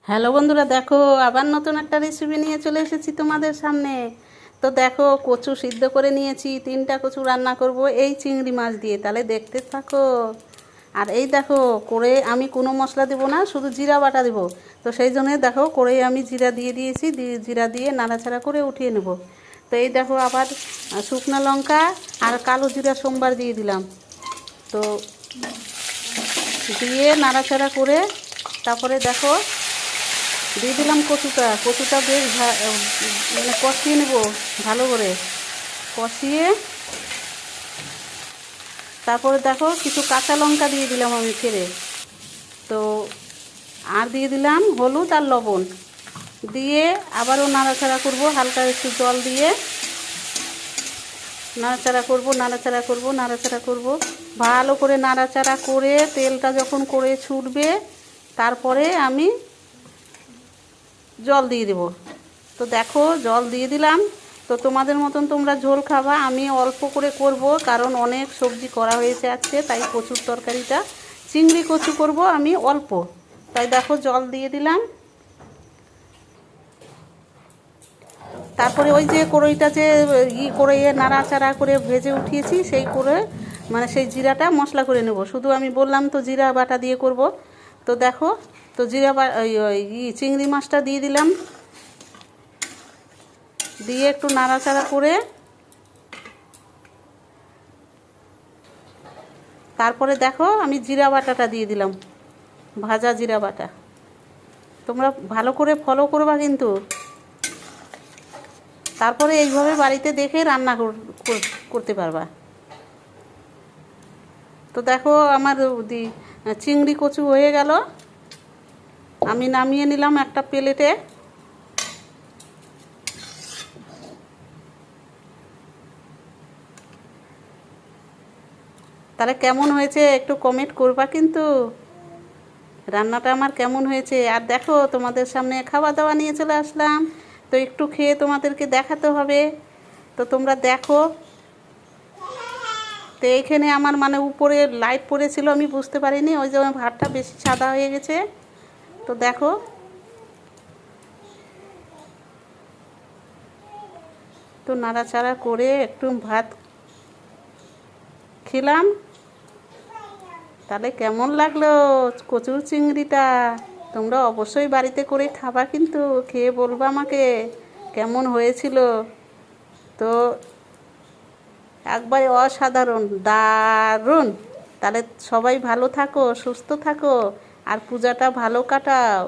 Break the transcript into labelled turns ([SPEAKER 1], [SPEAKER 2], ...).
[SPEAKER 1] Hello বন্ধুরা, দেখো আবার নতুন একটা রেসিপি নিয়ে চলে এসেছি তোমাদের সামনে। তো দেখো, কচু সিদ্ধ করে নিয়েছি, 3টা কচু রান্না করব এই চিংড়ি মাছ দিয়ে। তাহলে দেখতে থাকো। আর এই দেখো, করে আমি কোনো মশলা দেবো না, শুধু জিরা বাটা দেবো। তো সেই জন্য দেখো, করে আমি জিরা দিয়ে দিয়েছি, জিরা দিয়ে নাড়াচাড়া করে উঠিয়ে নেব। তো এই দেখো, আবার শুকনো লঙ্কা আর কালো জিরা সোমবার দিয়ে দিলাম। তো দিয়ে নাড়াচাড়া করে তারপরে দেখো দিয়ে দিলাম কচুটা বেশ মানে কষিয়ে নেব ভালো করে। কষিয়ে তারপরে দেখো কিছু কাঁচা লঙ্কা দিয়ে দিলাম আমি ফেলে। তো আর দিয়ে দিলাম হলুদ আর লবণ দিয়ে আবারও নাড়াচাড়া করব, হালকা একটু জল দিয়ে নাড়াচাড়া করব ভালো করে। নাড়াচাড়া করে তেলটা যখন করে ছুটবে তারপরে আমি জল দিয়ে দেব। তো দেখো, জল দিয়ে দিলাম। তো তোমাদের মতন তোমরা ঝোল খাবা, আমি অল্প করে করব, কারণ অনেক সবজি করা হয়েছে আজকে, তাই কচুর তরকারিটা চিংড়ি কচু করব আমি অল্প। তাই দেখো, জল দিয়ে দিলাম। তারপরে ওই যে কড়ইটা যে করে নাড়াচাড়া করে ভেজে উঠিয়েছি, সেই করে মানে সেই জিরাটা মশলা করে নেব। শুধু আমি বললাম তো জিরা বাটা দিয়ে করব। তো দেখো, তো জিরা চিংড়ি মাছটা দিয়ে দিলাম, দিয়ে একটু নাড়াচাড়া করে তারপরে দেখো আমি জিরা বাটাটা দিয়ে দিলাম, ভাজা জিরা বাটা। তোমরা ভালো করে ফলো করবা কিন্তু। তারপরে এইভাবে বাড়িতে দেখে রান্না করতে পারবা। তো দেখো, আমার চিংড়ি কচু হয়ে গেল। আমি নামিয়ে নিলাম একটা প্লেটে। তাহলে কেমন হয়েছে একটু কমেন্ট করবা কিন্তু, রান্নাটা আমার কেমন হয়েছে। আর দেখো, তোমাদের সামনে খাওয়া দাওয়া নিয়ে চলে আসলাম, তো একটু খেয়ে তোমাদেরকে দেখাতে হবে। তো তোমরা দেখো। তো এইখানে আমার মানে উপরে লাইট পড়েছিল, আমি বুঝতে পারিনি, ওই যে ভাতটা বেশি সাদা হয়ে গেছে। তো দেখো, তো নাড়াচাড়া করে একটু ভাত খেলাম। তাহলে কেমন লাগলো কচুর চিংড়িটা? তোমরা অবশ্যই বাড়িতে করে খাবা কিন্তু, খেয়ে বলবা আমাকে কেমন হয়েছিল। তো একবারে অসাধারণ, দারুণ। তাহলে সবাই ভালো থাকো, সুস্থ থাকো, আর পূজাটা ভালো কাটাও।